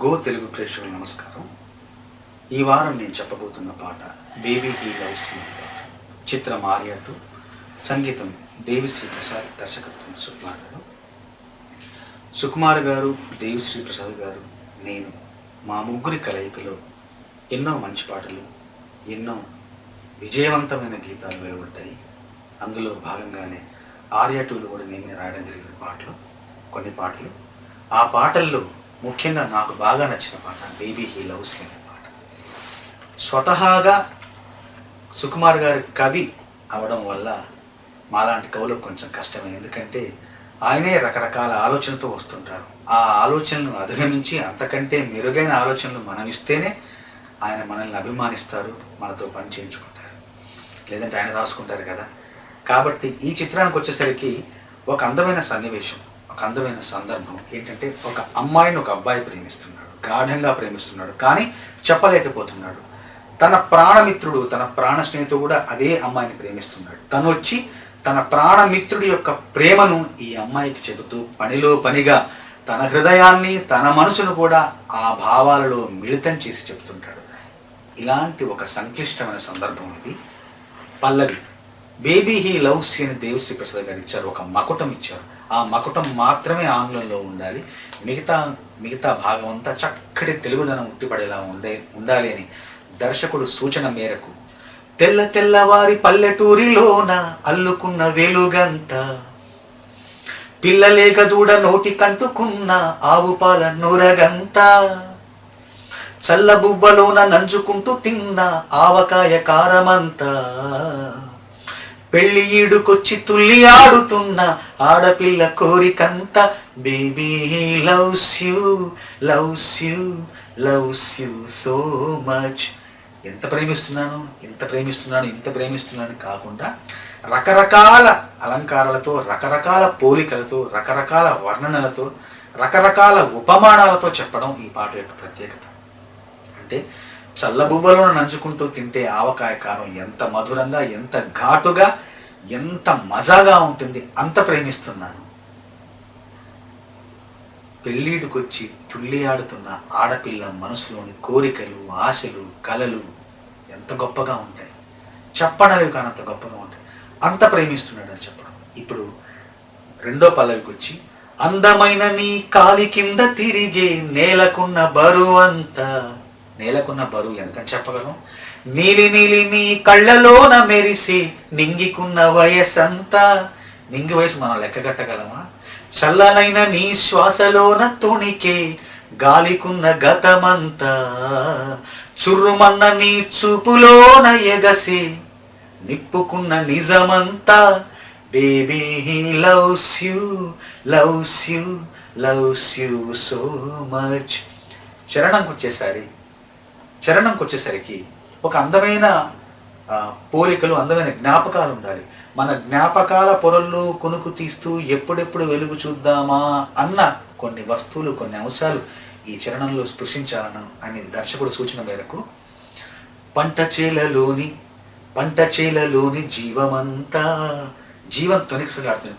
Go Telugu ప్రేక్షకులకు నమస్కారం. ఈ వారం నేను చెప్పబోతున్న పాట బేబీ హీ లవ్స్ యూ పాట. చిత్రం ఆర్య 2, సంగీతం దేవిశ్రీ ప్రసాద్, దర్శకత్వం సుకుమార్ గారు. సుకుమార్ గారు, దేవిశ్రీ ప్రసాద్ గారు, నేను మా ముగ్గురి కలయికలో ఎన్నో మంచి పాటలు, ఎన్నో విజయవంతమైన గీతాలు వెలువడ్డాయి. అందులో భాగంగానే ఆర్య 2లో కూడా నేనే రాయడం జరిగిన పాటలు, కొన్ని పాటలు. ఆ పాటల్లో ముఖ్యంగా నాకు బాగా నచ్చిన పాట బేబీ హీ లవ్స్ యూ అనే పాట. స్వతహాగా సుకుమార్ గారి కవి అవడం వల్ల మాలాంటి కవులకు కొంచెం కష్టమే. ఎందుకంటే ఆయనే రకరకాల ఆలోచనలతో వస్తుంటారు. ఆ ఆలోచనలను అధిగమించి అంతకంటే మెరుగైన ఆలోచనలు మనం ఇస్తేనే ఆయన మనల్ని అభిమానిస్తారు, మనతో పని చేయించుకుంటారు. లేదంటే ఆయన రాసుకుంటారు కదా. కాబట్టి ఈ చిత్రానికి వచ్చేసరికి ఒక అందమైన సన్నివేశం, ఒక అందమైన సందర్భం ఏంటంటే, ఒక అమ్మాయిని ఒక అబ్బాయి ప్రేమిస్తున్నాడు, గాఢంగా ప్రేమిస్తున్నాడు, కానీ చెప్పలేకపోతున్నాడు. తన ప్రాణమిత్రుడు, తన ప్రాణ స్నేహితుడు కూడా అదే అమ్మాయిని ప్రేమిస్తున్నాడు. తను వచ్చి తన ప్రాణమిత్రుడి యొక్క ప్రేమను ఈ అమ్మాయికి చెబుతూ పనిలో పనిగా తన హృదయాన్ని, తన మనసును కూడా ఆ భావాలలో మిళితం చేసి చెబుతుంటాడు. ఇలాంటి ఒక సంక్లిష్టమైన సందర్భం ఇది. పల్లవి బేబీ హీ లవ్స్ యూ అని దేవిశ్రీ ప్రసాద్ గారు ఇచ్చారు, ఒక మకుటం ఇచ్చారు. ఆ మకుటం మాత్రమే ఆంగ్లంలో ఉండాలి, మిగతా భాగం అంతా చక్కటి తెలుగుదనం ఉట్టిపడేలా ఉండాలి అని దర్శకుడు సూచన మేరకు తెల్లవారి పల్లెటూరిలోన అల్లుకున్న వెలుగంత, పిల్లలేక దూడ నోటి కంటుకున్న ఆవు పాల నూరగంత, చల్లబువ్వలోన నంజుకుంటూ తిన్న ఆవకాయ కారమంతా, పెళ్లి ఈడుకొచ్చి తుల్లి ఆడుతున్న ఆడపిల్ల కోరికంత, baby loves you loves you loves you so much. ఎంత ప్రేమిస్తున్నాను, ఇంత ప్రేమిస్తున్నాను కాకుండా రకరకాల అలంకారాలతో, రకరకాల పోలికలతో, రకరకాల వర్ణనలతో, రకరకాల ఉపమానాలతో చెప్పడం ఈ పాట యొక్క ప్రత్యేకత. అంటే చల్లబువ్వలను నంచుకుంటూ తింటే ఆవకాయ కారం ఎంత మధురంగా, ఎంత ఘాటుగా, ఎంత మజాగా ఉంటుంది, అంత ప్రేమిస్తున్నాను. పెళ్ళిడుకొచ్చి తుళ్ళి ఆడుతున్న ఆడపిల్ల మనసులోని కోరికలు, ఆశలు, కలలు ఎంత గొప్పగా ఉంటాయి, చెప్పనవి కానంత గొప్పగా ఉంటాయి. అంత ప్రేమిస్తున్నాడు అని చెప్పడం. ఇప్పుడు రెండో పల్లవికి వచ్చి, అందమైన నీ కాలి కింద తిరిగే నేలకున్న బరువు అంతా, నేలకున్న బరువు ఎంత చెప్పగలం, నీలి నీ కళ్ళలోన మెరిసి నింగికున్న వయసంతా, నింగి వయసు మనం లెక్కగట్టగలమా, చల్లనైన నీ శ్వాసలోన తుణికే గాలికున్న గతమంతా, చుర్రుమన్న నీ చూపులోన ఎగసి నిప్పుకున్న నిజమంతా, baby he loves you loves you loves you so much. చరణంకి వచ్చేసరికి ఒక అందమైన పోలికలు, అందమైన జ్ఞాపకాలు ఉండాలి. మన జ్ఞాపకాల పొరల్లో కొనుకు తీస్తూ ఎప్పుడెప్పుడు వెలుగు చూద్దామా అన్న కొన్ని వస్తువులు, కొన్ని అంశాలు ఈ చరణంలో స్పృశించాలని దర్శకుడు సూచన మేరకు, పంట చేలలోని జీవమంతా, జీవం తొనికిసలాడుతుంది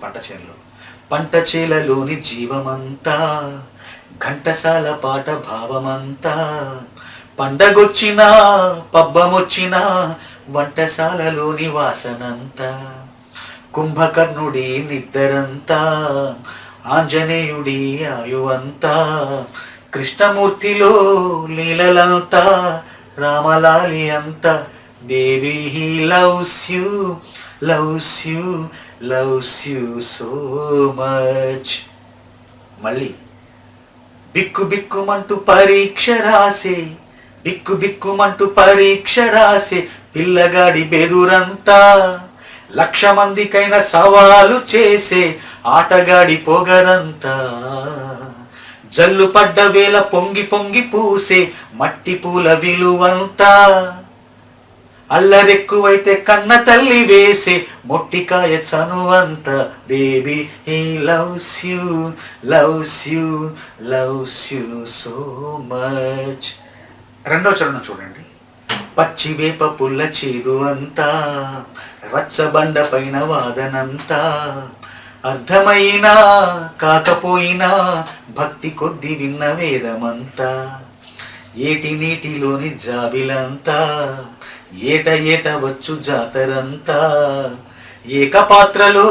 పంట చేలలోని జీవమంతా, ఘంటసాల పాట భావమంతా, పండగొచ్చినా పబ్బమొచ్చినా వంటశాలలోని వాసనంతా, కుంభకర్ణుడి నిద్దరంతా, ఆంజనేయుడి ఆయువంతా, కృష్ణమూర్తిలో లీలలంతా, రామలాలి అంతా, baby he loves you loves you loves you so much. మళ్ళీ బిక్కుమంటూ పరీక్ష రాసే పిల్లగాడి బెదురంతా, 1,00,000 మందికైనా సవాలు చేసే ఆటగాడి పొగరంతా, జల్లు పడ్డ వేళ పొంగి పూసే మట్టి పూల విలువంతా, అల్లరెక్కువైతే కన్న తల్లి వేసే మొట్టికాయ చనువంత, baby he loves you loves you loves you so much. రెండో చరణం చూడండి. పచ్చివేప పుల్ల చేదు అంతా, రచ్చబండ పైన వాదనంతా, అర్థమైనా కాకపోయినా భక్తి కొద్ది విన్న వేదమంతా, ఏటి నీటిలోని జాబిలంతా, ఏట ఏట వచ్చు జాతరంతా, ఏకపాత్రలో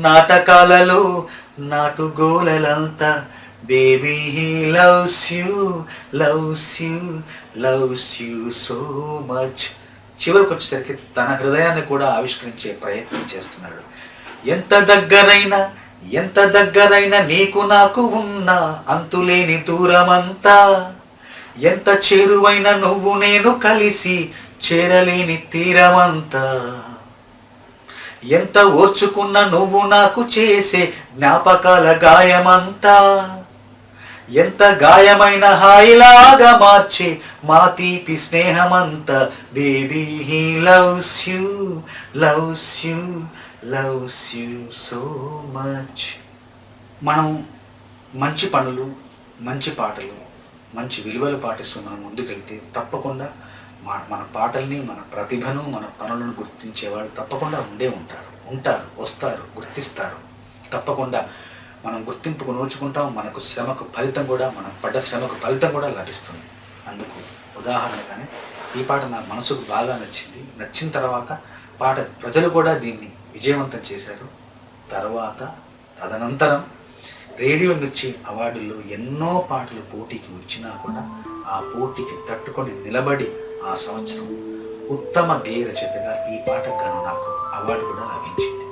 నాటకాలలో నాటుగోలలంతా. Baby he loves you, loves you, loves you so much. చివరికి వచ్చేసరికి తన హృదయాన్ని కూడా ఆవిష్కరించే ప్రయత్నం చేస్తున్నాడు. ఎంత దగ్గరైనా నీకు నాకు ఉన్న అంతులేని దూరమంతా, ఎంత చేరువైన నువ్వు నేను కలిసి చేరలేని తీరమంతా, ఎంత ఓర్చుకున్న నువ్వు నాకు చేసే జ్ఞాపకాల గాయమంతా, ఎంత గాయమైన హాయిలాగా మార్చే మా తీపి స్నేహమంతా. Baby he loves you, loves you, loves you so much. మనం మంచి పనులు, మంచి పాటలు, మంచి విలువలు పాటిస్తూ మనం ముందుకెళ్తే తప్పకుండా మన పాటల్ని, మన ప్రతిభను, మన పనులను గుర్తించేవాళ్ళు తప్పకుండా ఉంటారు, వస్తారు, గుర్తిస్తారు. తప్పకుండా మనం గుర్తింపుకు నోచుకుంటాం. మనకు శ్రమకు ఫలితం కూడా, మనం పడ్డ శ్రమకు ఫలితం కూడా లభిస్తుంది. అందుకు ఉదాహరణగానే ఈ పాట నా మనసుకు బాగా నచ్చింది. నచ్చిన తర్వాత పాట ప్రజలు కూడా దీన్ని విజయవంతం చేశారు. తదనంతరం రేడియో మిర్చి అవార్డుల్లో ఎన్నో పాటలు పోటీకి వచ్చినా కూడా ఆ పోటీకి తట్టుకొని నిలబడి ఆ సంవత్సరం ఉత్తమ గేయ రచయితగా ఈ పాటకు గాను నాకు అవార్డు కూడా లభించింది.